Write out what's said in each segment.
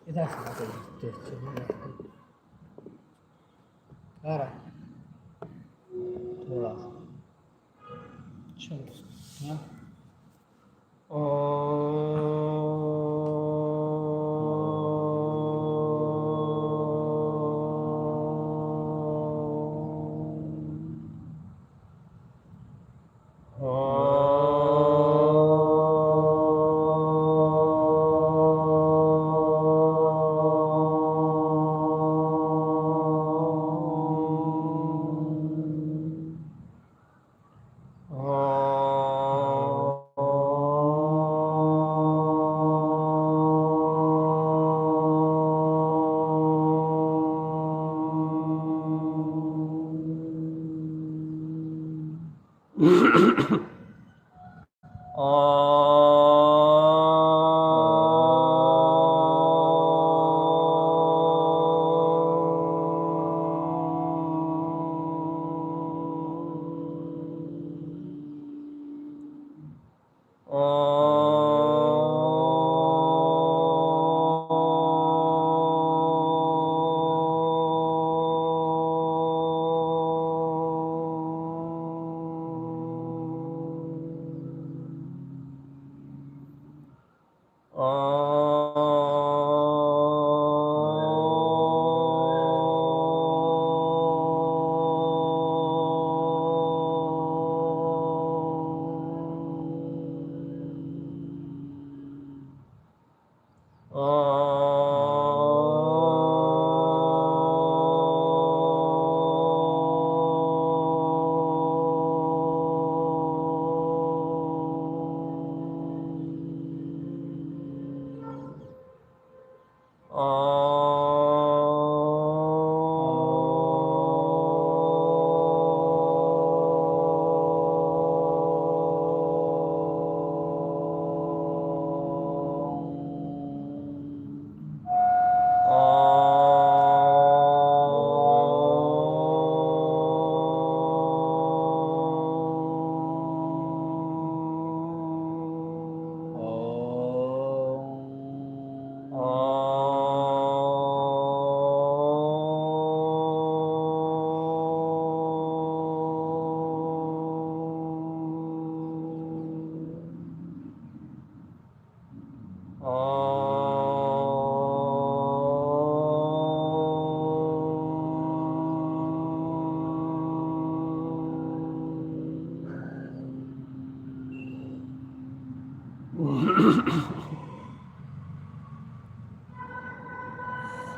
इधर से आते आ रहा है थोड़ा सा। चलो हाँ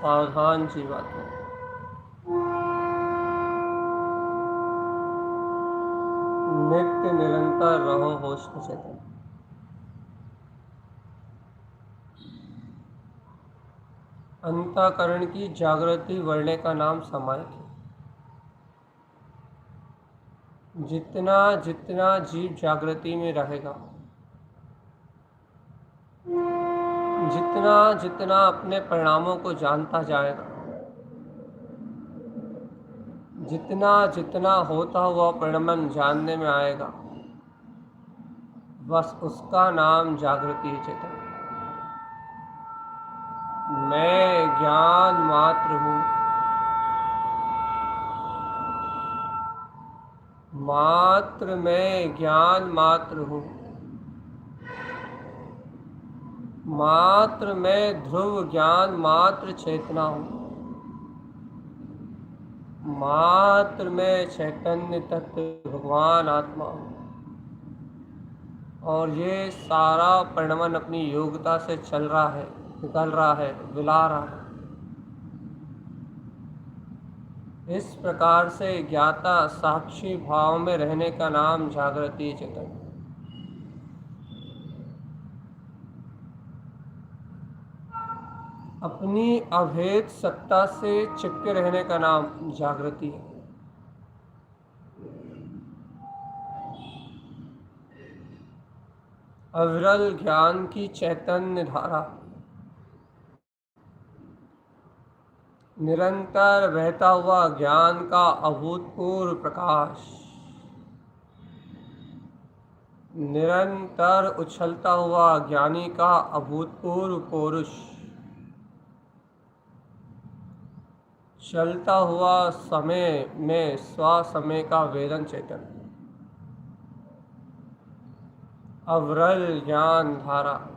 सावधान जीवात्मा, नित्य निरंतर रहो होश में चेतन। अंतःकरण की जागृति बढ़ने का नाम समायिक है। जितना जितना जीव जागृति में रहेगा, जितना जितना अपने परिणामों को जानता जाएगा, जितना जितना होता हुआ परिणमन जानने में आएगा, बस उसका नाम जागृति है, चेतन। मैं ज्ञान मात्र हूँ, मात्र मैं ज्ञान मात्र हूँ, मात्र मैं ध्रुव ज्ञान मात्र चेतना हूँ, मात्र मैं चैतन्य तत्व भगवान आत्मा हूँ। और ये सारा परिणमन अपनी योग्यता से चल रहा है, निकल रहा है, विला रहा है। इस प्रकार से ज्ञाता साक्षी भाव में रहने का नाम जागृति चेतन। अपनी अभेद सत्ता से चिपके रहने का नाम जागृति है। अविरल ज्ञान की चैतन्य धारा, निरंतर बहता हुआ ज्ञान का अभूतपूर्व प्रकाश, निरंतर उछलता हुआ ज्ञानी का अभूतपूर्व पौरुष, चलता हुआ समय में स्वसमय का वेदन चेतन, अविरल ज्ञान धारा,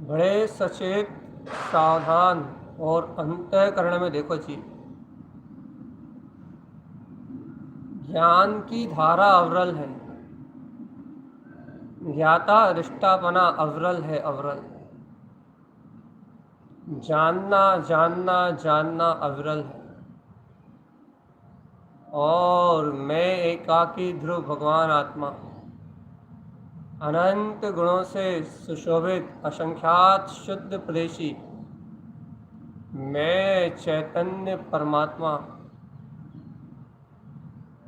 बड़े सचेत, सावधान और अंतःकरण में देखो जी, ज्ञान की धारा अविरल है, ज्ञाता रिष्टापना अविरल है, अविरल। जानना जानना जानना अविरल है। और मैं एकाकी ध्रुव भगवान आत्मा, अनंत गुणों से सुशोभित असंख्यात शुद्ध प्रदेशी, मैं चैतन्य परमात्मा,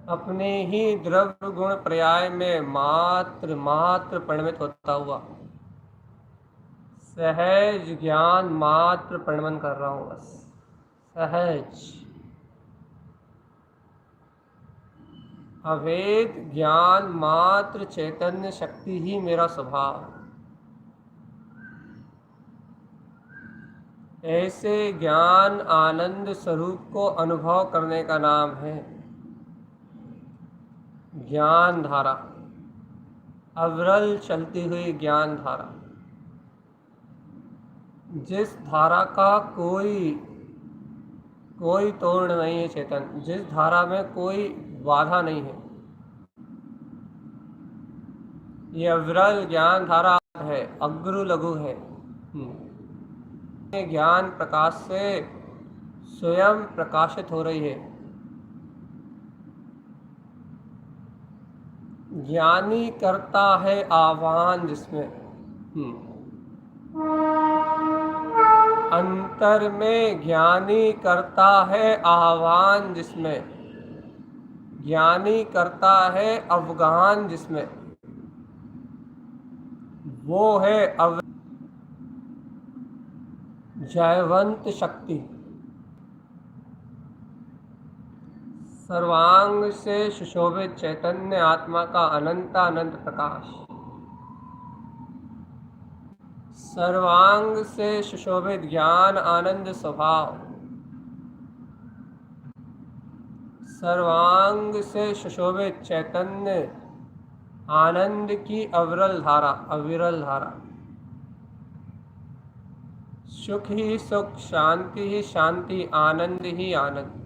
अपने ही द्रव्य गुण पर्याय में मात्र मात्र परिणमित होता हुआ सहज ज्ञान मात्र परिणमन कर रहा हूँ, बस सहज अभेद ज्ञान मात्र चैतन्य शक्ति ही मेरा स्वभाव। ऐसे ज्ञान आनंद स्वरूप को अनुभव करने का नाम है ज्ञान धारा, अविरल चलती हुई ज्ञान धारा, जिस धारा का कोई तोड़ नहीं है चेतन, जिस धारा में कोई बाधा नहीं है, ये अविरल ज्ञान धारा है, अग्रु लघु है। ज्ञान प्रकाश से स्वयं प्रकाशित हो रही है। ज्ञानी करता है आह्वान जिसमें, अंतर में ज्ञानी करता है आह्वान जिसमें, ज्ञानी करता है अवगाहन जिसमें, वो है जयवंत शक्ति, सर्वांग से सुशोभित चैतन्य आत्मा का अनंत अनंत प्रकाश, सर्वांग से सुशोभित ज्ञान आनंद स्वभाव, सर्वांग से सुशोभित चैतन्य आनंद की अविरल धारा, अविरल धारा, सुख ही सुख, शांति ही शांति, आनंद ही आनंद।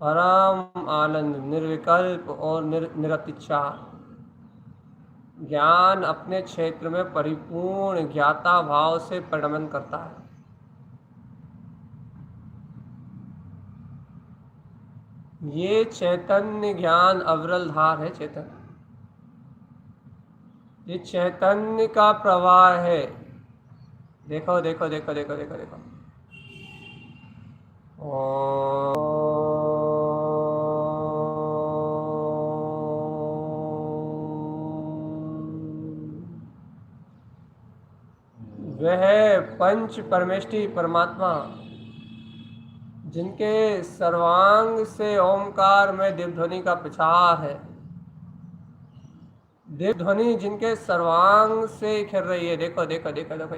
परम आनंद, निर्विकल्प और निरतिच्छा ज्ञान अपने क्षेत्र में परिपूर्ण ज्ञाता भाव से परिणमन करता है। ये चैतन्य ज्ञान अविरल धार है, चेतन, ये चैतन्य का प्रवाह है। देखो देखो देखो देखो देखो देखो, वह पंच परमेष्टि परमात्मा, जिनके सर्वांग से ओमकार में दिव्य ध्वनि का प्रचार है, दिव्य ध्वनि जिनके सर्वांग से खिल रही है। देखो देखो देखो देखो,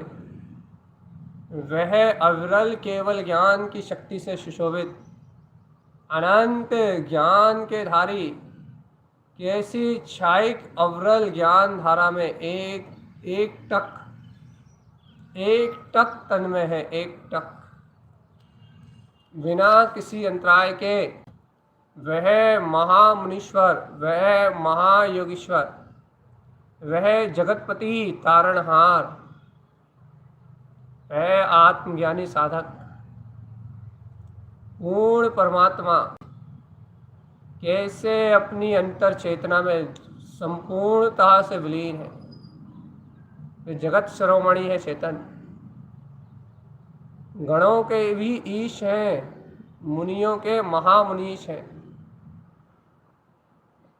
वह अविरल केवल ज्ञान की शक्ति से सुशोभित अनंत ज्ञान के धारी, कैसी क्षायिक अविरल ज्ञान धारा में एक टक तन में है, एक टक बिना किसी अंतराय के। वह महामुनीश्वर, वह महायोगीश्वर, वह जगतपति तारणहार, वह आत्मज्ञानी साधक पूर्ण परमात्मा कैसे अपनी अंतर चेतना में संपूर्णतः से विलीन है। वे जगत शिरोमणि है, चेतन, गणों के भी ईश हैं, मुनियों के महामुनीश हैं।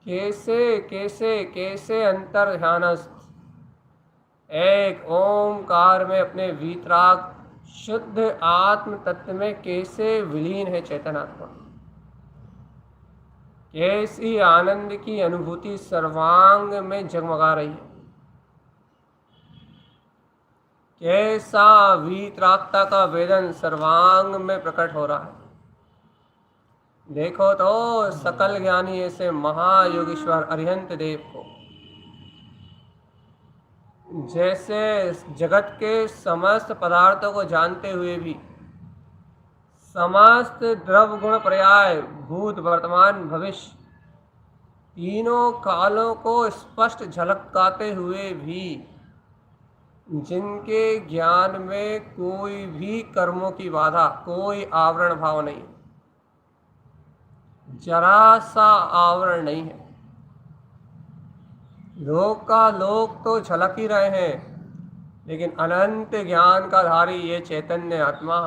कैसे कैसे कैसे अंतर ध्यानस्थ एक ओमकार में अपने वीतराग शुद्ध आत्म तत्व में कैसे विलीन है चेतन आत्मा। कैसी आनंद की अनुभूति सर्वांग में जगमगा रही है। कैसा वीतरागता का वेदन सर्वांग में प्रकट हो रहा है। देखो तो सकल ज्ञानी ऐसे महायोगीश्वर अरिहंत देव को जैसे जगत के समस्त पदार्थों को जानते हुए भी समस्त द्रव गुण पर्याय भूत वर्तमान भविष्य तीनों कालों को स्पष्ट झलकाते हुए भी जिनके ज्ञान में कोई भी कर्मों की बाधा, कोई आवरण भाव नहीं, जरा सा आवरण नहीं है। लोक का लोक तो झलक ही रहे हैं, लेकिन अनंत ज्ञान का धारी ये चैतन्य आत्मा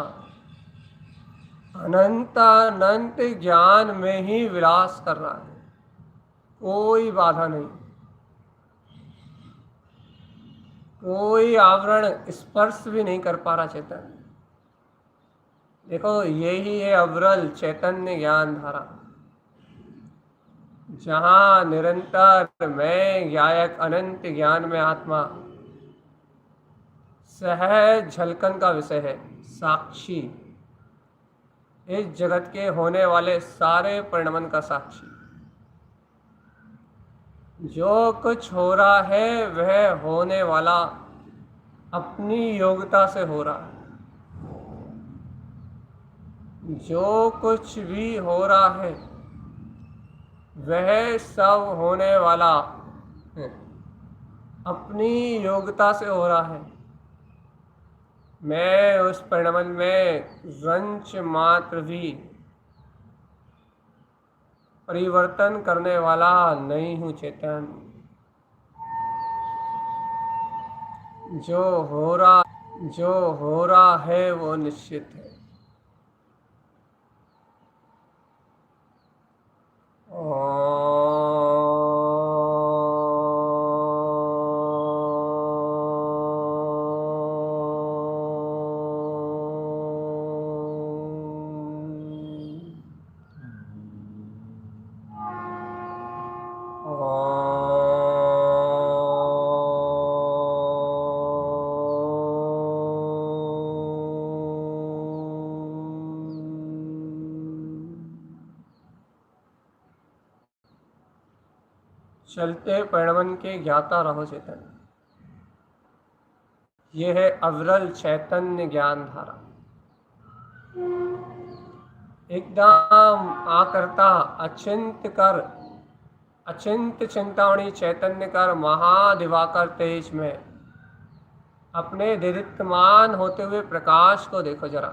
अनंत अनंत ज्ञान में ही विलास कर रहा है। कोई बाधा नहीं, कोई आवरण स्पर्श भी नहीं कर पा रहा चैतन्य। देखो यही है अविरल चैतन्य ज्ञान धारा, जहाँ निरंतर मैं ज्ञायक अनंत ज्ञान में आत्मा सहज झलकन का विषय है, साक्षी, इस जगत के होने वाले सारे परिणमन का साक्षी। जो कुछ हो रहा है वह होने वाला अपनी योग्यता से हो रहा है। जो कुछ भी हो रहा है वह सब होने वाला अपनी योग्यता से हो रहा है। मैं उस परिणमन में रंच मात्र भी परिवर्तन करने वाला नहीं हूँ चेतन। जो हो रहा है वो निश्चित है। चलते परिणमन के ज्ञाता रहो चेतन। यह है अविरल चैतन्य ज्ञान धारा। एकदम आकर्ता अचिंत चिंतामणि चैतन्य कर महादिवाकर तेज में अपने दीप्तमान होते हुए प्रकाश को देखो जरा।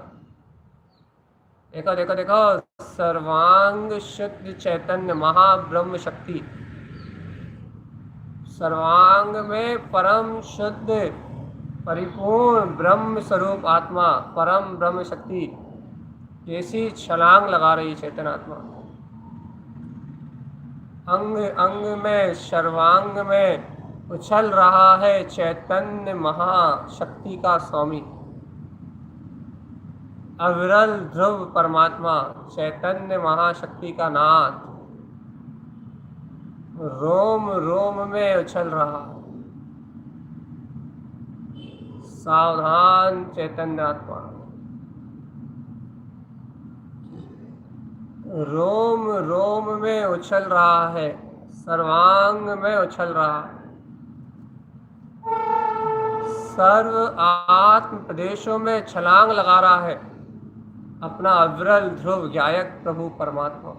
देखो देखो देखो, सर्वांग शुद्ध चैतन्य महाब्रह्म शक्ति, सर्वांग में परम शुद्ध परिपूर्ण ब्रह्म स्वरूप आत्मा, परम ब्रह्म शक्ति कैसी छलांग लगा रही चेतन आत्मा। अंग अंग में सर्वांग में उछल रहा है चैतन्य महाशक्ति का स्वामी, अविरल ध्रुव परमात्मा चैतन्य महाशक्ति का नाथ रोम रोम में उछल रहा। सावधान चैतन्य आत्मा, रोम रोम में उछल रहा है, सर्वांग में उछल रहा है। सर्व आत्म प्रदेशों में छलांग लगा रहा है अपना अविरल ध्रुव ज्ञायक प्रभु परमात्मा।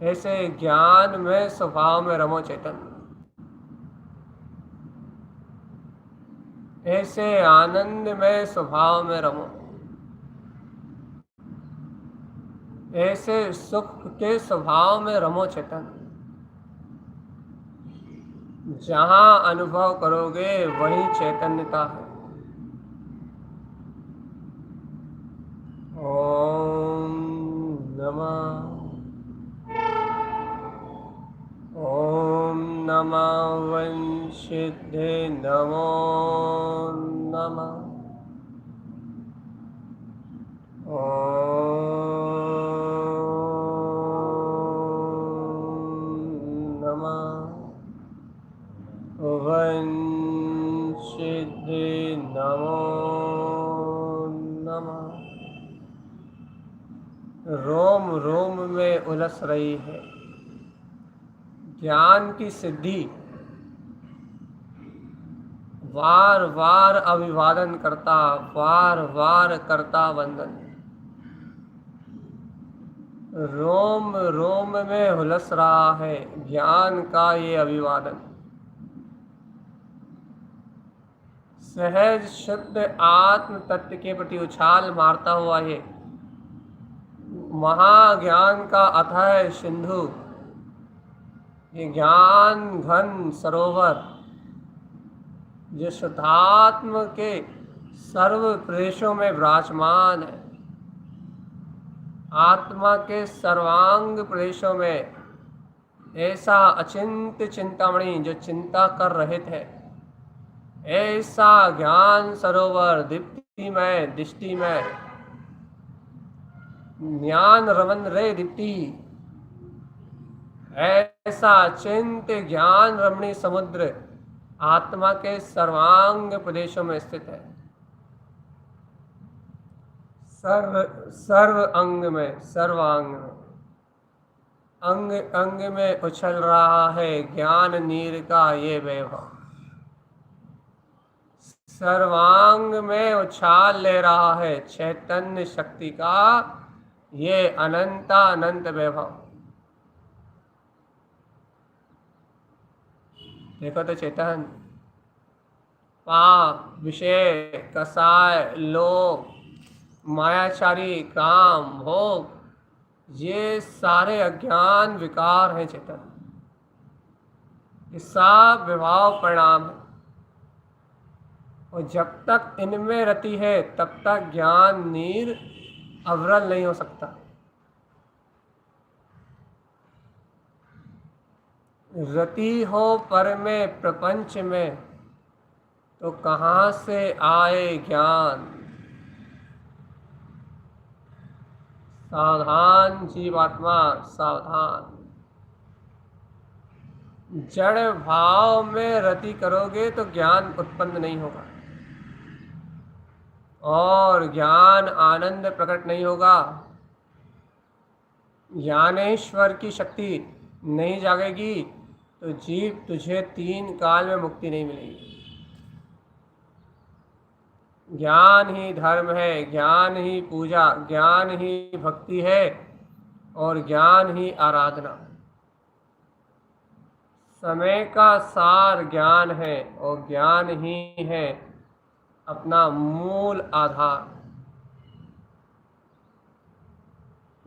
ऐसे ज्ञान में स्वभाव में रमो चेतन, ऐसे आनंद में स्वभाव में रमो, ऐसे सुख के स्वभाव में रमो चेतन। जहाँ अनुभव करोगे वही चैतन्यता है। ओम नमः नमः वंशिद्धे नमो नमः। वंशिद्धे नमो नमः। रोम रोम में उलस रही है ज्ञान की सिद्धि, वार वार अभिवादन करता, वार वार करता वंदन। रोम रोम में हुलस रहा है ज्ञान का ये अभिवादन। सहज शुद्ध आत्म तत्व के प्रति उछाल मारता हुआ ये महाज्ञान का अथाह सिंधु, ये ज्ञान घन सरोवर जो शुद्धात्म के सर्व प्रदेशों में विराजमान है, आत्मा के सर्वांग प्रदेशों में ऐसा अचिंत चिंतामणि जो चिंता कर रहे थे, ऐसा ज्ञान सरोवर दीप्तिमय दृष्टिमय ज्ञान रमन रे दीप्ति, ऐसा चिंत ज्ञान रमणी समुद्र आत्मा के सर्वांग प्रदेशों में स्थित है। सर्व अंग में, सर्वांग में, अंग अंग में उछल रहा है ज्ञान नीर का ये वैभव। सर्वांग में उछाल ले रहा है चैतन्य शक्ति का ये अनंत वैभव। देखो तो चेतन, पाप, विषय, कसाय, लोभ, मायाचारी, काम, भोग, ये सारे अज्ञान विकार हैं चेतन। ये सब विभाव परिणाम है और जब तक इनमें रति है तब तक ज्ञान नीर अवरल नहीं हो सकता। रति हो पर में प्रपंच में तो कहाँ से आए ज्ञान। सावधान जीवात्मा सावधान, जड़ भाव में रति करोगे तो ज्ञान उत्पन्न नहीं होगा और ज्ञान आनंद प्रकट नहीं होगा। ज्ञानेश्वर की शक्ति नहीं जागेगी तो जीव तुझे 3 काल में मुक्ति नहीं मिलेगी। ज्ञान ही धर्म है, ज्ञान ही पूजा, ज्ञान ही भक्ति है और ज्ञान ही आराधना। समय का सार ज्ञान है और ज्ञान ही है अपना मूल आधार।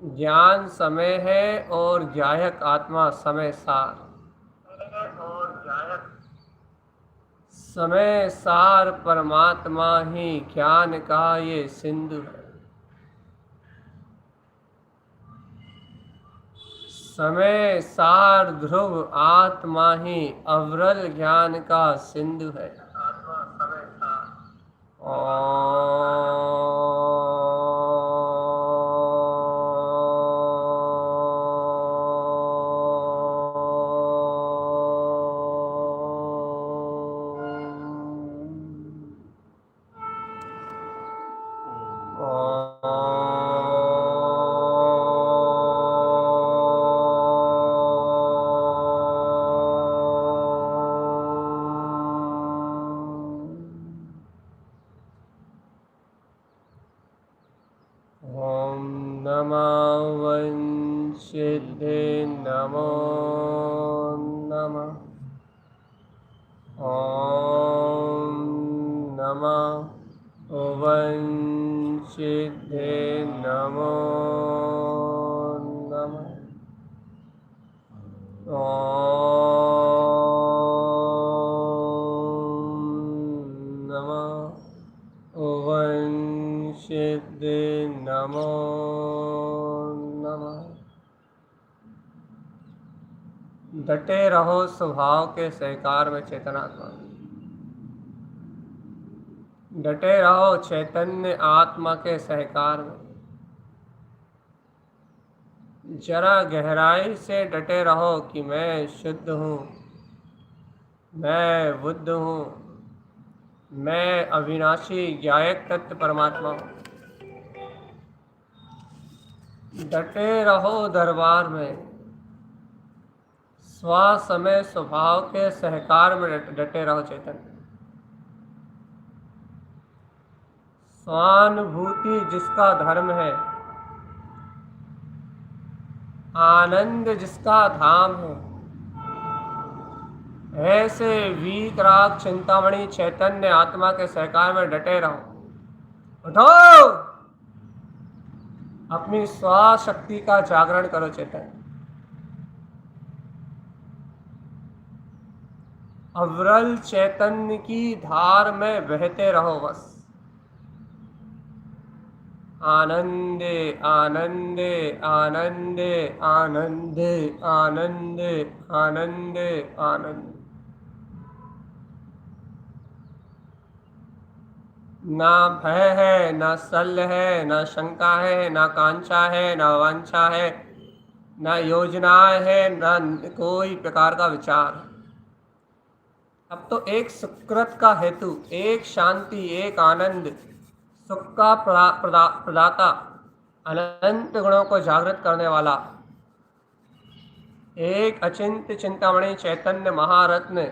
ज्ञान समय है और ज्ञायक आत्मा समय सार। समय सार परमात्मा ही ज्ञान का ये सिंधु है। समय सार ध्रुव आत्मा ही अवरल ज्ञान का सिंधु है। ओम नमः वंशिद्धे नमो नमः। ओम नमः वंशिद्धे नमो नमः। वंशिद्धे नमो नमः। डटे रहो स्वभाव के सहकार में चेतनात्मा। डटे रहो चैतन्य आत्मा के सहकार में। जरा गहराई से डटे रहो कि मैं शुद्ध हूँ, मैं बुद्ध हूँ, मैं अविनाशी ज्ञायक तत्व परमात्मा हूँ। डटे रहो दरबार में, स्व समय स्वभाव के सहकार में डटे रहो चैतन्य। स्वानुभूति जिसका धर्म है, आनंद जिसका धाम है, ऐसे वीतराग चिंतामणि चैतन्य आत्मा के सहकार में डटे रहो। उठो, अपनी स्वशक्ति का जागरण करो चैतन्य। अविरल चैतन्य की धार में बहते रहो बस। आनंदे आनंदे आनंदे आनंदे आनंदे आनंदे आनंद। ना भय है, ना सल है, ना शंका है, ना कांक्षा है, ना वांछा है, ना योजना है, ना कोई प्रकार का विचार है। अब तो एक सुकृत का हेतु, एक शांति, एक आनंद, सुख का प्रदाता, अनंत गुणों को जागृत करने वाला, एक अचिंत्य चिंतामणि चैतन्य महारत्न,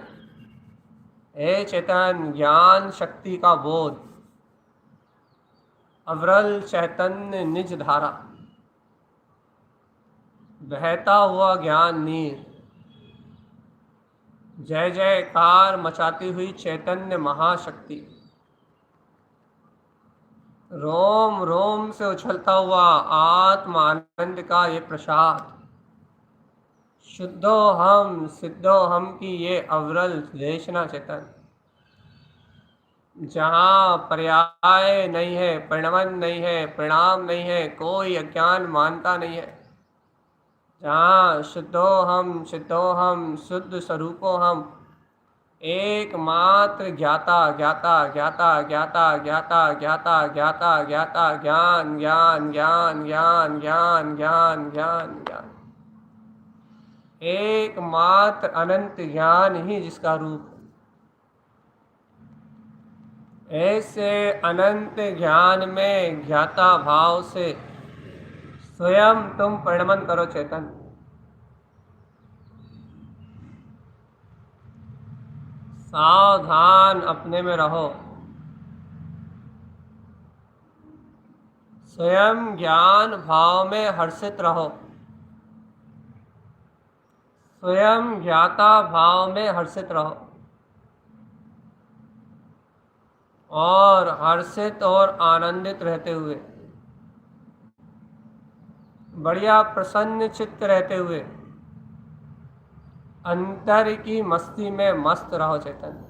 हे चैतन्य ज्ञान शक्ति का बोध, अविरल चैतन्य निज धारा, बहता हुआ ज्ञान नीर, जय जयकार मचाती हुई चैतन्य महाशक्ति, रोम रोम से उछलता हुआ आत्म आनंद का ये प्रसाद, शुद्धो हम सिद्धो हम की ये अविरल देशना चेतन, जहाँ पर्याय नहीं है, परिणमन नहीं है, परिणाम नहीं है, कोई अज्ञान मानता नहीं है, जहाँ शुद्धो हम सिद्धो हम शुद्ध स्वरूपो हम, एकमात्र ज्ञाता ज्ञाता ज्ञाता ज्ञाता ज्ञाता ज्ञाता ज्ञाता ज्ञाता ज्ञान ज्ञान ज्ञान ज्ञान ज्ञान ज्ञान ज्ञान ज्ञान, एकमात्र अनंत ज्ञान ही जिसका रूप है। ऐसे अनंत ज्ञान में ज्ञाता भाव से स्वयं तुम परिणमन करो चेतन। सावधान अपने में रहो, स्वयं ज्ञान भाव में हर्षित रहो, स्वयं ज्ञाता भाव में हर्षित रहो, और हर्षित और आनंदित रहते हुए, बढ़िया प्रसन्न चित्त रहते हुए, अंतर की मस्ती में मस्त रहो चैतन्य।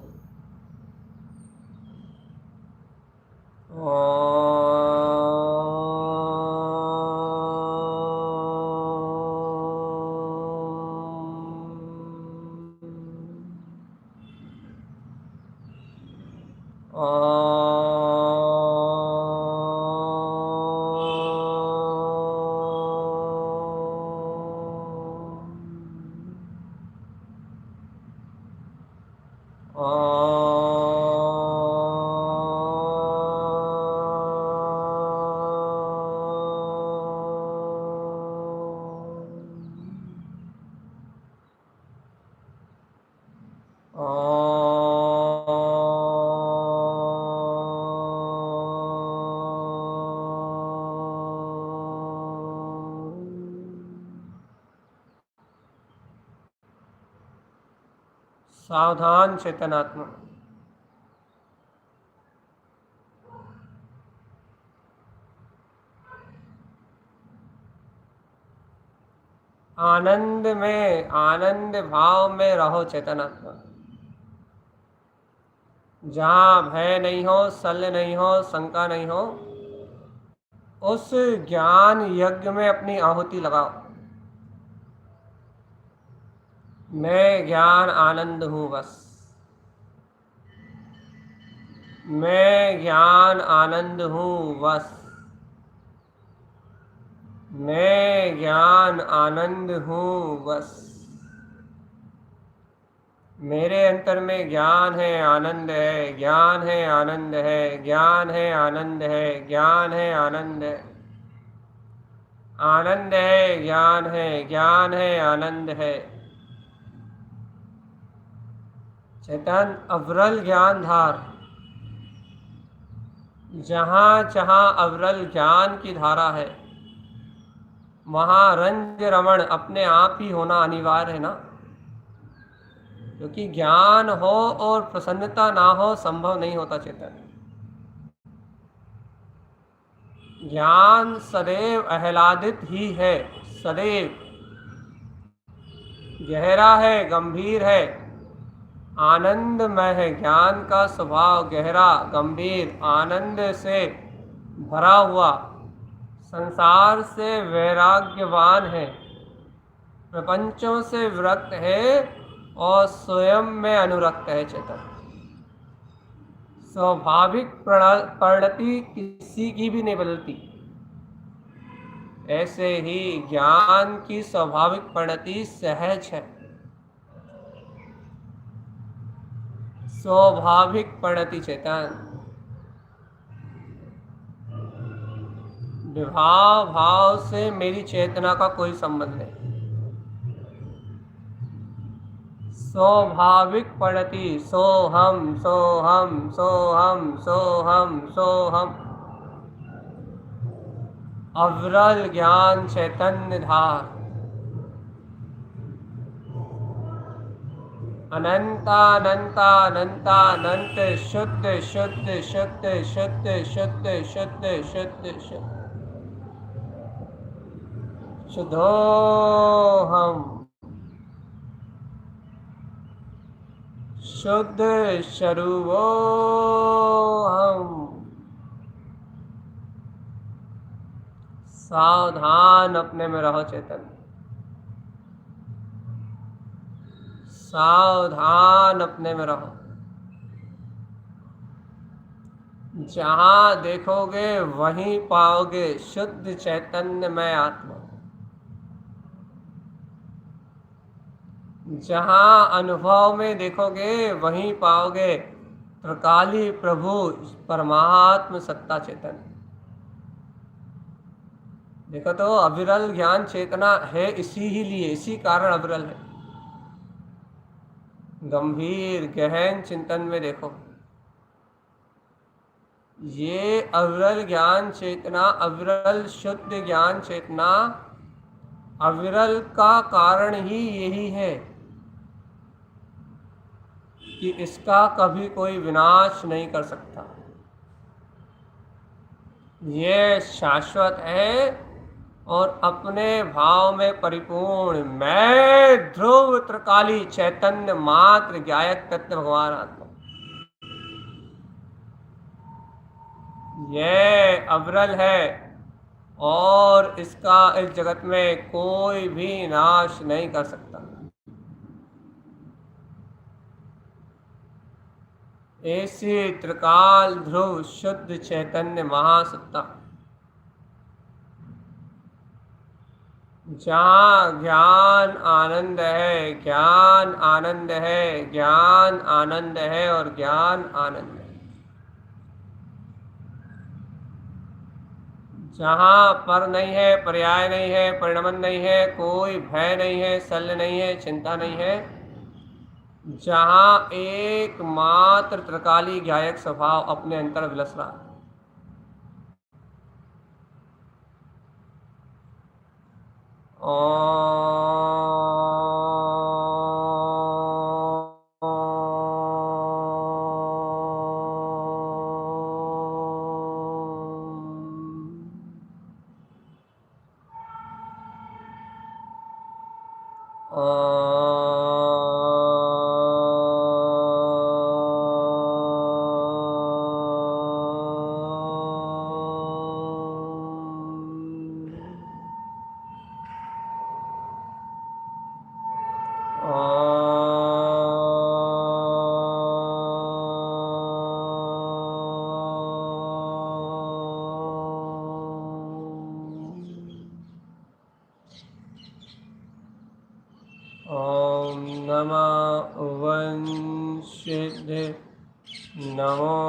सावधान चेतनात्मा, आनंद में, आनंद भाव में रहो चेतनात्मा। जहाँ भय नहीं हो, सल नहीं हो, शंका नहीं हो, उस ज्ञान यज्ञ में अपनी आहुति लगाओ। मैं ज्ञान आनंद हूँ बस। मैं ज्ञान आनंद हूँ बस। मैं ज्ञान आनंद हूँ बस। मेरे अंतर में ज्ञान है, आनंद है, ज्ञान है, आनंद है, ज्ञान है, आनंद है, ज्ञान है, आनंद है, आनंद है, ज्ञान है, ज्ञान है, आनंद है। चैतन्य अविरल ज्ञान धार। जहाँ जहाँ अविरल ज्ञान की धारा है वहाँ रंज रमण अपने आप ही होना अनिवार्य है ना, क्योंकि ज्ञान हो और प्रसन्नता ना हो संभव नहीं होता चेतन। ज्ञान सदैव आह्लादित ही है, सदैव गहरा है, गंभीर है, आनंदमय है। ज्ञान का स्वभाव गहरा, गंभीर, आनंद से भरा हुआ, संसार से वैराग्यवान है, प्रपंचों से विरक्त है और स्वयं में अनुरक्त है चेतन। स्वाभाविक परिणति किसी की भी नहीं बदलती, ऐसे ही ज्ञान की स्वाभाविक परिणति सहज है। स्वाभाविक परिणति चेतन। विभाव भाव से मेरी चेतना का कोई संबंध नहीं। स्वाभाविक परिणति, सोहम सोहम सोहम सोहम सोहम। अविरल ज्ञान चैतन्य धार। अनंतानंतानंतानंत शुद्ध शुद्ध शुद्ध शुद्ध शुद्ध शुद्ध शुद्ध शुद्ध शुद्धोहम। शुद्ध स्वरूपोहम। सावधान अपने में रहो चेतन, सावधान अपने में रहो। जहाँ देखोगे वहीं पाओगे शुद्ध चैतन्यमय आत्मा। जहाँ अनुभव में देखोगे वहीं पाओगे त्रिकाली प्रभु परमात्म सत्ता चेतन। देखो तो अविरल ज्ञान चेतना है इसी ही लिए, इसी कारण अविरल है। गंभीर गहन चिंतन में देखो, ये अविरल ज्ञान चेतना, अविरल शुद्ध ज्ञान चेतना, अविरल का कारण ही यही है कि इसका कभी कोई विनाश नहीं कर सकता। ये शाश्वत है और अपने भाव में परिपूर्ण। मैं ध्रुव त्रिकाली चैतन्य मात्र ज्ञायक तत्व भगवान आत्मा। यह अविरल है और इसका इस जगत में कोई भी नाश नहीं कर सकता। ऐसी त्रिकाल ध्रुव शुद्ध चैतन्य महासत्ता, जहाँ ज्ञान आनंद है, ज्ञान आनंद है, ज्ञान आनंद है और ज्ञान आनंद है। जहाँ पर नहीं है, पर्याय नहीं है, परिणमन नहीं है, कोई भय नहीं है, शल्य नहीं है, चिंता नहीं है, जहाँ एकमात्र त्रिकाली ज्ञायक स्वभाव अपने अंतर विलस रहा है। ॐ नमः वंशिधे नमो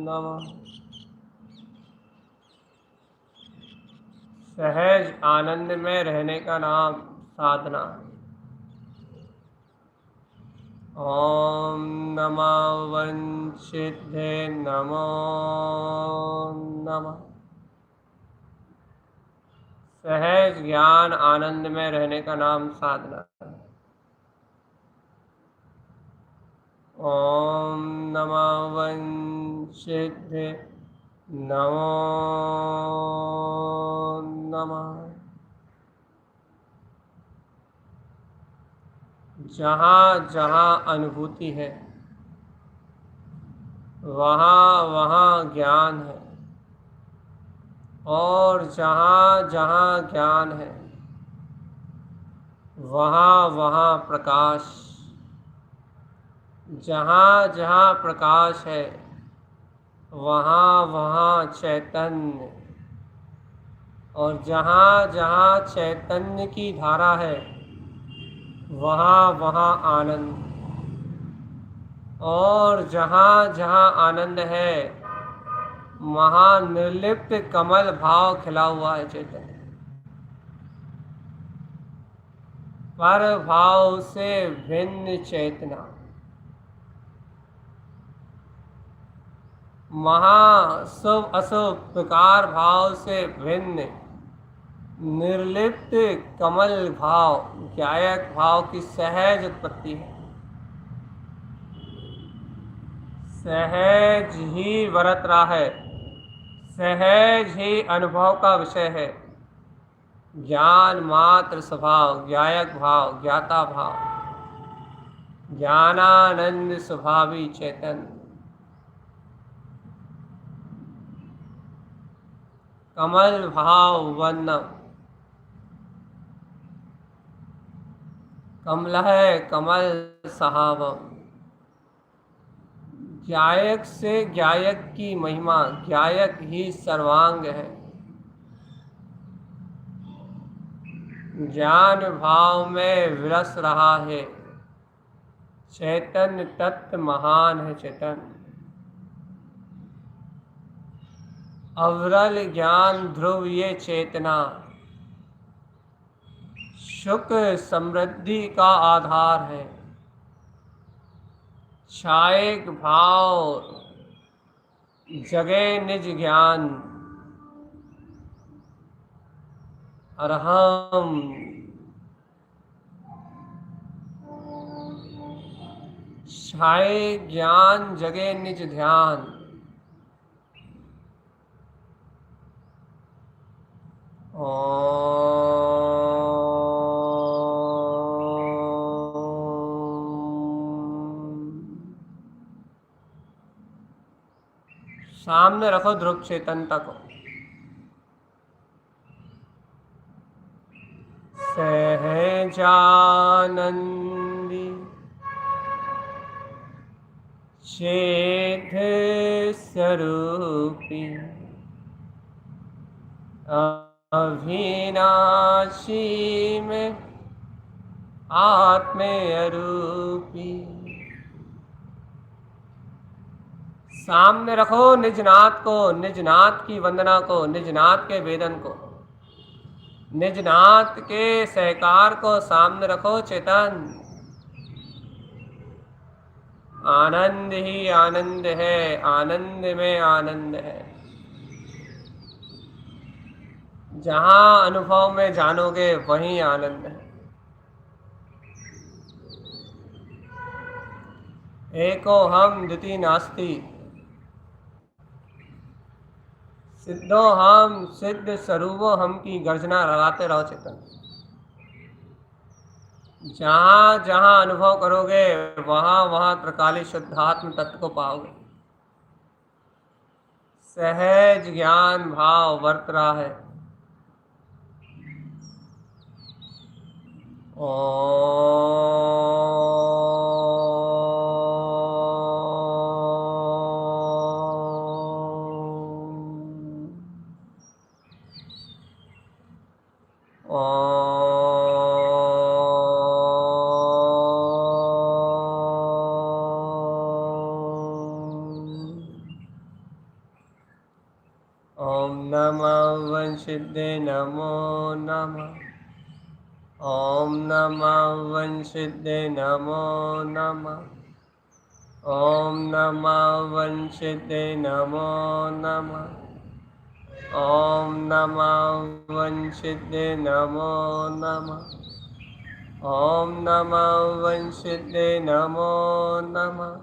नमः। सहज आनंद में रहने का नाम साधना। ॐ नमः वंशिधे नमो नमः। सहज ज्ञान आनंद में रहने का नाम साधना। ॐ नमः वंशिधे नमो नमः। जहाँ जहाँ अनुभूति है वहाँ वहाँ ज्ञान है, और जहाँ जहाँ ज्ञान है वहाँ वहाँ प्रकाश। जहाँ जहाँ प्रकाश है वहाँ वहाँ चैतन्य, और जहाँ जहाँ चैतन्य की धारा है वहाँ वहाँ आनंद, और जहाँ जहाँ आनंद है वहाँ निर्लिप्त कमल भाव खिला हुआ है चैतन्य। पर भाव से भिन्न चेतना, महा शुभ अशुभ प्रकार भाव से भिन्न निर्लिप्त कमल भाव, ज्ञायक भाव की सहज उत्पत्ति है। सहज ही वरत रहा है, सहज ही अनुभव का विषय है। ज्ञान मात्र स्वभाव, ज्ञायक भाव, ज्ञाता भाव, ज्ञानानंद स्वभावी चैतन्य। कमल भाव वन्नम, कमलः कमल सहावम। ज्ञायक से ज्ञायक की महिमा, ज्ञायक ही सर्वांग है। ज्ञान भाव में विरस रहा है चैतन्य तत्व, महान है चैतन्य। अविरल ज्ञान ध्रुव ये चेतना, सुख समृद्धि का आधार है। छायक भाव जगे निज ज्ञान, अरहम। छाये ज्ञान जगे निज ध्यान। सामने रखो ध्रुव चेतनता को। सहजानंदी चेत स्वरूपी, अविनाशी में आत्मेय रूपी। सामने रखो निजनाथ को, निजनाथ की वंदना को, निजनाथ के वेदन को, निजनाथ के सहकार को सामने रखो चेतन। आनंद ही आनंद है, आनंद में आनंद है। जहाँ अनुभव में जानोगे वहीं आनंद है। एको हम द्वितीय नास्ति, सिद्धो हम सिद्ध स्वरूपो हम की गर्जना लगाते रहो चेतन। जहाँ जहाँ अनुभव करोगे वहाँ वहाँ त्रिकाली शुद्धात्म तत्व को पाओगे। सहज ज्ञान भाव वर्त रहा है। ओम नमः वंशिदे नमो नमः। ओम नमः वंशिदे नमो नमः। ओम नमः वंशिदे नमो नमः। ओम नमः वंशिदे नमो नमः। ओम नमः वंशिदे नमो नमः।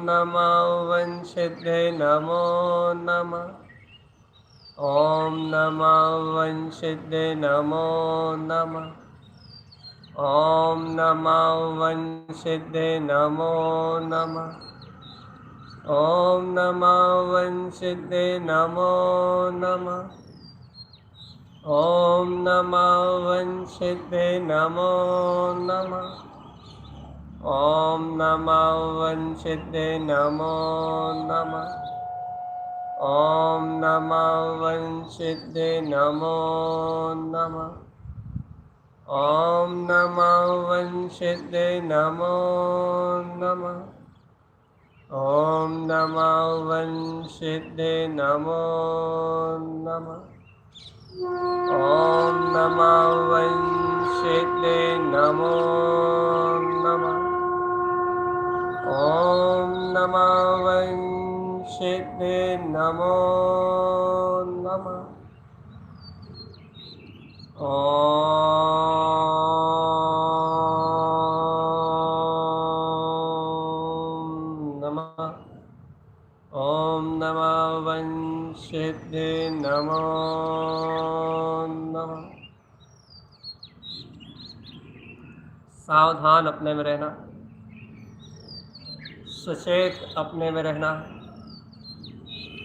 ओम नमः वंशिदे नमो नमः। ओम नमः वंशिदे नमो नमः। ओम नमः वंशिदे नमो नमः। ओम नमः वंशिदे नमो नमः। ओम नमः वंशिदे नमो नमः। ओम नमः वंशिदे नमो नमः। ओम नमः वंशिदे नमो नमः। ओम नमः वंशिदे नमो नमः। ओम नमः वंशिदे नमो नमः। ओम नमः वंशिदे नमो नमः। ओम नमः वंशिदे नमो नमः। ओम नमः। ओम नमः वंशिदे नमो नमः। सावधान अपने में रहना, सचेत अपने में रहना,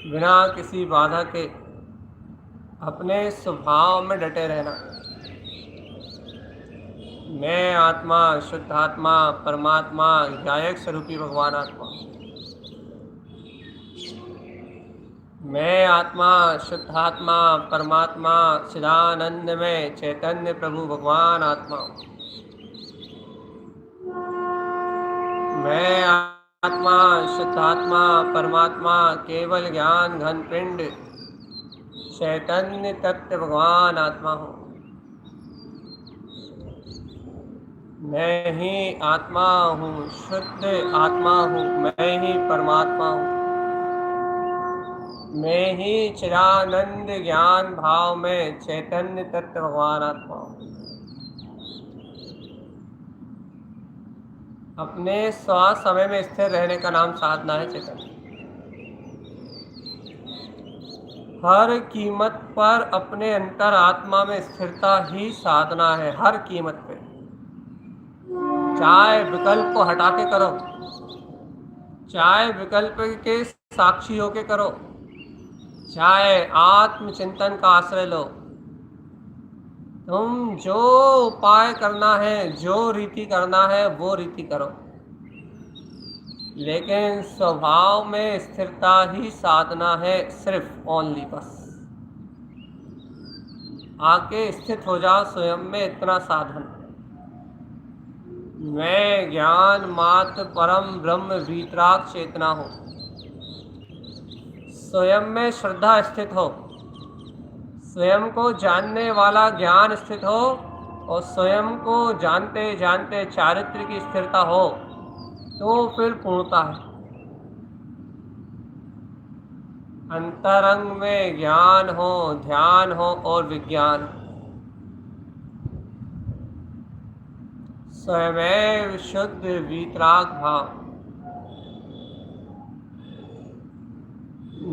बिना किसी बाधा के अपने स्वभाव में डटे रहना। मैं आत्मा, शुद्ध आत्मा, परमात्मा, गायक स्वरूपी भगवान आत्मा। मैं आत्मा, शुद्ध आत्मा, परमात्मा, चिदानंद में चैतन्य प्रभु भगवान आत्मा। मैं आत्मा, शुद्ध आत्मा, परमात्मा, केवल ज्ञान घन पिंड, चैतन्य तत्व भगवान आत्मा हूँ। मैं ही आत्मा हूँ, शुद्ध आत्मा हूँ, मैं ही परमात्मा हूँ, मैं ही चिदानंद ज्ञान भाव में चैतन्य तत्व भगवान आत्मा हूँ। अपने श्वास समय में स्थिर रहने का नाम साधना है चैतन्य। हर कीमत पर अपने अंतर आत्मा में स्थिरता ही साधना है, हर कीमत पे। चाहे विकल्प को हटा के करो, चाहे विकल्प के साक्षी होके करो, चाहे आत्मचिंतन का आश्रय लो। तुम जो उपाय करना है, जो रीति करना है, वो रीति करो, लेकिन स्वभाव में स्थिरता ही साधना है, सिर्फ ओनली, बस। आके स्थित हो जाओ स्वयं में, इतना साधन। मैं ज्ञान मात्र परम ब्रह्म वीतराग चेतना हूँ। स्वयं में श्रद्धा स्थित हो, स्वयं को जानने वाला ज्ञान स्थित हो, और स्वयं को जानते जानते चारित्र की स्थिरता हो, तो फिर पूर्णता है। अंतरंग में ज्ञान हो, ध्यान हो और विज्ञान। स्वयं शुद्ध वीतराग भाव।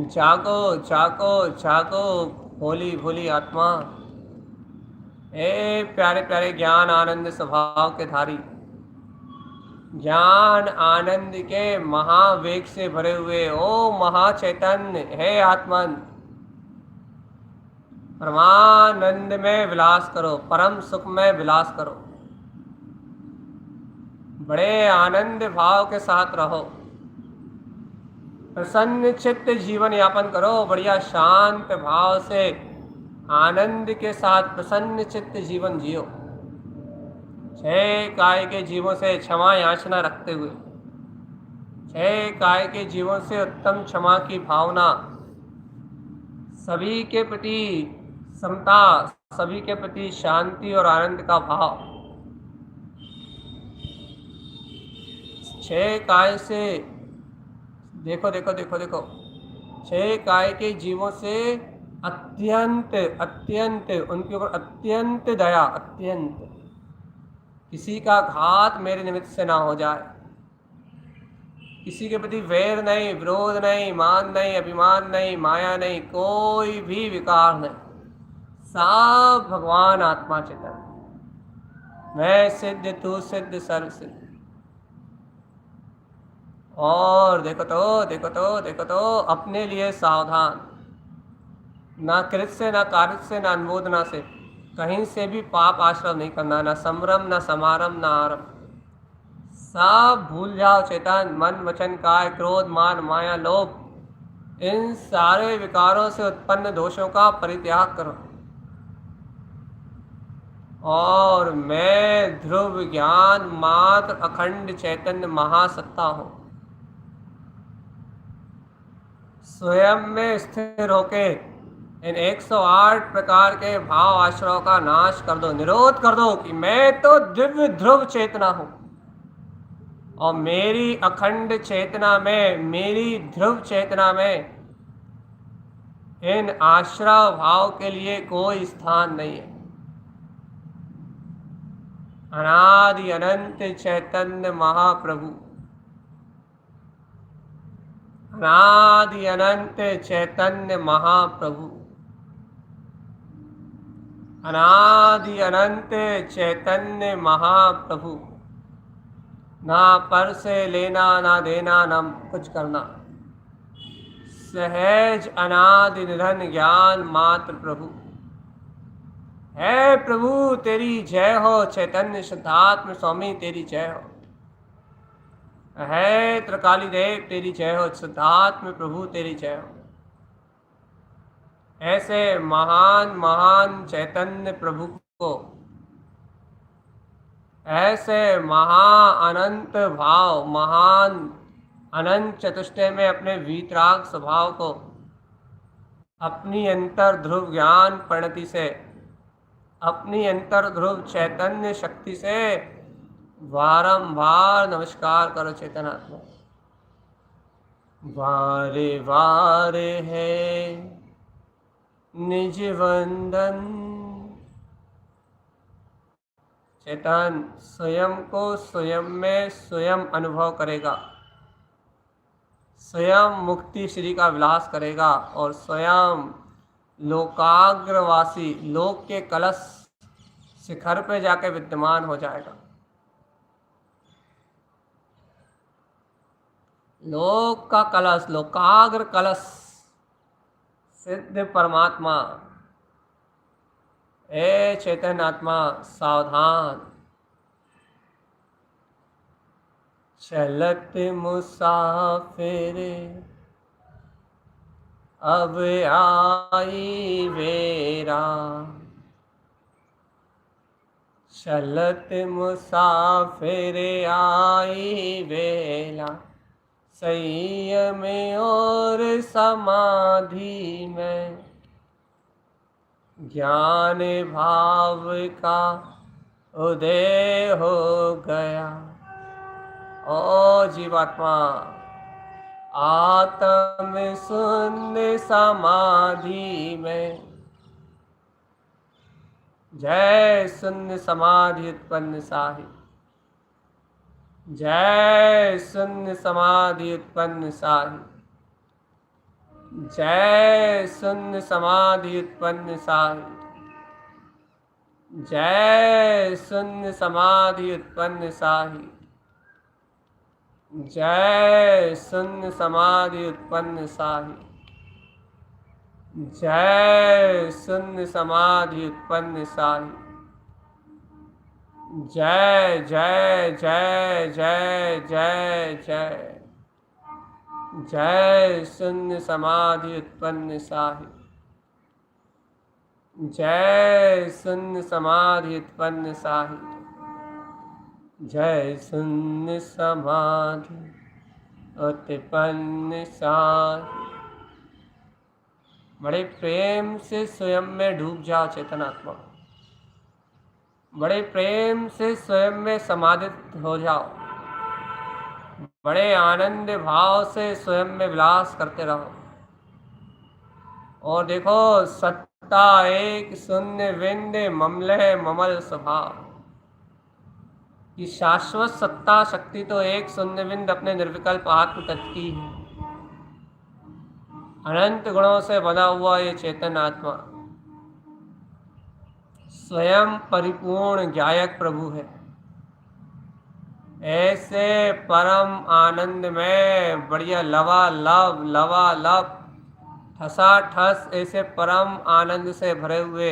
जागो जागो जागो भोली भोली आत्मा। हे प्यारे प्यारे ज्ञान आनंद स्वभाव के धारी, ज्ञान आनंद के महावेग से भरे हुए ओ महाचैतन्य, हे आत्मन, परमानंद में विलास करो, परम सुख में विलास करो, बड़े आनंद भाव के साथ रहो, प्रसन्न चित्त जीवन यापन करो, बढ़िया शांत भाव से आनंद के साथ प्रसन्न चित्त जीवन जियो। 6 काय के जीवों से क्षमा याचना रखते हुए, 6 काय के जीवों से उत्तम क्षमा की भावना, सभी के प्रति समता, सभी के प्रति शांति और आनंद का भाव, 6 काय से देखो देखो देखो देखो 6 काय के जीवों से अत्यंत अत्यंत उनके ऊपर अत्यंत दया, अत्यंत, किसी का घात मेरे निमित्त से ना हो जाए, किसी के प्रति वैर नहीं, विरोध नहीं, मान नहीं, अभिमान नहीं, माया नहीं, कोई भी विकार नहीं, सब भगवान आत्मा चेतन, मैं सिद्ध तू सिद्ध सर्व सिद्ध। और देखो तो देखो तो देखो तो अपने लिए सावधान, ना कृत से, ना कार्य से, ना अनुमोदना से, कहीं से भी पाप आश्रम नहीं करना, ना संभ्रम, ना समारंभ, ना आरंभ, सब भूल जाओ चेतन। मन वचन काय क्रोध मान माया लोभ, इन सारे विकारों से उत्पन्न दोषों का परित्याग करो, और मैं ध्रुव ज्ञान मात्र अखंड चैतन्य महासत्ता हूं। स्वयं में स्थिर होके इन 108 प्रकार के भाव आश्रयों का नाश कर दो, निरोध कर दो कि मैं तो दिव्य ध्रुव चेतना हूं, और मेरी अखंड चेतना में, मेरी ध्रुव चेतना में इन आश्रय भाव के लिए कोई स्थान नहीं है। अनादि अनंत चैतन्य महाप्रभु, अनादि अनंत चैतन्य महाप्रभु, अनादि अनंत चैतन्य महाप्रभु, ना पर से लेना ना देना ना कुछ करना, सहज अनादि निधन ज्ञान मात्र प्रभु है। प्रभु तेरी जय हो, चैतन्य शुद्धात्म स्वामी तेरी जय हो, है त्रिकाली देव तेरी जय हो, शुद्धात्म प्रभु तेरी जय हो। ऐसे महान महान चैतन्य प्रभु को, ऐसे महा अनंत भाव, महान अनंत चतुष्टय में अपने वीतराग स्वभाव को अपनी अंतर ध्रुव ज्ञान परिणति से, अपनी अंतर ध्रुव चैतन्य शक्ति से बारंबार नमस्कार करो चेतनात्मा। वारे वारे है निज वंदन, चेतन स्वयं को स्वयं में स्वयं अनुभव करेगा, स्वयं मुक्ति श्री का विलास करेगा, और स्वयं लोकाग्रवासी, लोक के कलश शिखर पे जाके विद्यमान हो जाएगा। लोक का कलश, लोकाग्र कलश, सिद्ध परमात्मा। ए चैतन्य आत्मा सावधान, चलत मुसाफिर अब आई बेरा, चलत मुसाफिर आई बेला, संयम और समाधि में ज्ञान भाव का उदय हो गया। ओ जीवात्मा, आत्म शून्य समाधि में, जय शून्य समाधि उत्पन्न साहि, जय शून्य समाधि उत्पन्न साहि, जय शून्य समाधि उत्पन्न साहि, जय शून्य समाधि उत्पन्न साहि, जय शून्य समाधि उत्पन्न साहि, जय शून्य समाधि उत्पन्न साही। जय जय जय जय जय जय। जय शून्य समाधि उत्पन्न साही। जय शून्य समाधि उत्पन्न साही। जय शून्य समाधि उत्पन्न साही। बड़े प्रेम से स्वयं में डूब जाओ चेतनात्मा। बड़े प्रेम से स्वयं में समाधित हो जाओ। बड़े आनंद भाव से स्वयं में विलास करते रहो। और देखो, सत्ता एक शून्य विंध्य ममले ममल स्वभाव। कि शाश्वत सत्ता शक्ति तो एक शून्य बिंद अपने निर्विकल्प आत्म तत्व की है। अनंत गुणों से बना हुआ ये चेतन आत्मा स्वयं परिपूर्ण गायक प्रभु है। ऐसे परम आनंद में बढ़िया लवा ठसा ठस ऐसे परम आनंद से भरे हुए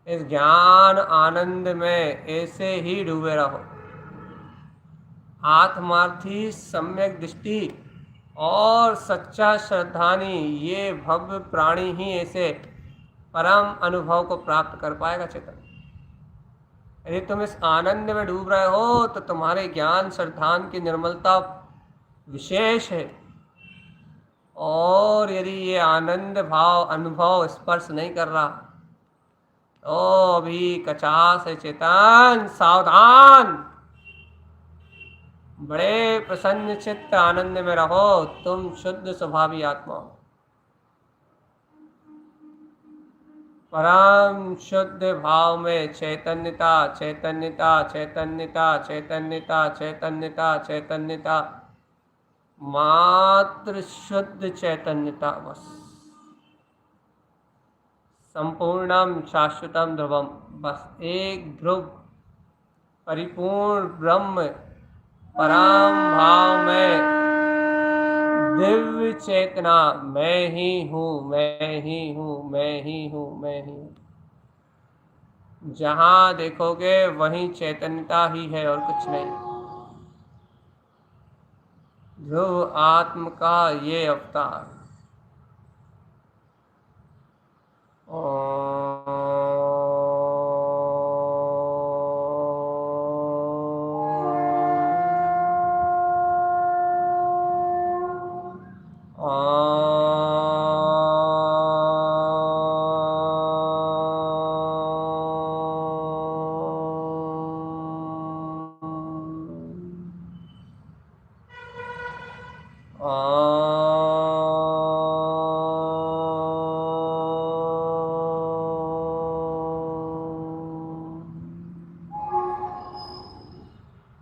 इस ज्ञान आनंद में ऐसे ही डूबे रहो। आत्मार्थी सम्यक दृष्टि और सच्चा श्रद्धानी ये भव्य प्राणी ही ऐसे परम अनुभव को प्राप्त कर पाएगा चेतन। यदि तुम इस आनंद में डूब रहे हो तो तुम्हारे ज्ञान श्रद्धान की निर्मलता विशेष है। और यदि ये आनंद भाव अनुभव स्पर्श नहीं कर रहा तो अभी कचास है चेतन, सावधान। बड़े प्रसन्न चित्त आनंद में रहो। तुम शुद्ध स्वभावी आत्मा हो। परम शुद्ध भाव में चैतन्यता चैतन्यता चैतन्यता चैतन्यता चैतन्यता चैतन्यता, मात्र शुद्ध चैतन्यता बस। संपूर्णम शाश्वतम ध्रुवम, बस एक ध्रुव परिपूर्ण ब्रह्म परम भाव में दिव्य चेतना। मैं ही हूँ, मैं ही हूँ, मैं ही हूँ, मैं ही हूँ। जहाँ देखोगे वहीं चैतन्यता ही है और कुछ नहीं। ध्रुव आत्म का ये अवतार।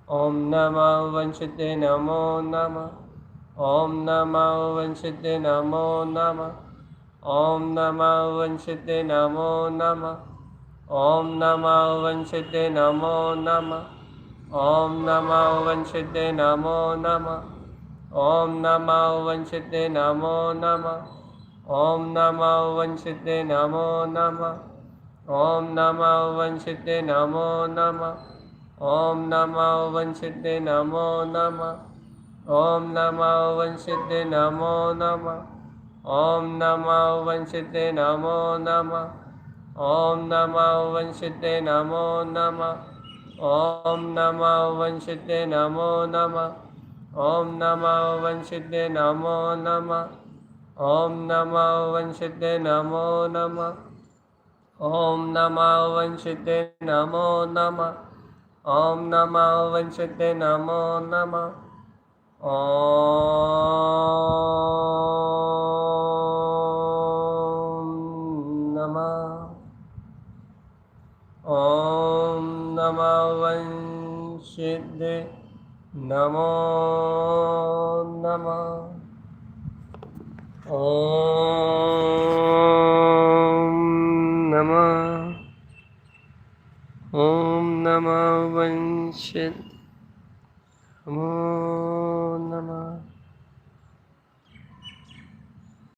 ओम नमः वंशिते नमो नमः। ओम नमः वंशिते नमो नमः। ओम नमः वंशिते नमो नमः। ओम नमः वंशिते नमो नमः। ओम नमः वंशिते नमो नमः। ओम नमः वंशिते नमो नमः। ओम नमः वंशिते नमो नमः। ओम नमः वंशिते नमो नमः। ओम नमः वंशिते नमो नमः। ओम नमः वंशिते नमो नमः। ओम नमः वंशिते नमो नमः। ओम नमः वंशिते नमो नमः। ओम नमः वंशिते नमो नमः। ओम नमः वंशिते नमो नमः। ओम नमः वंशिते नमो नमः। ओम नमः वंशिते नमो नमः। ओम नमः वंशिते नमो नमः। ओम नमः वंशिते नमो नमः। ओम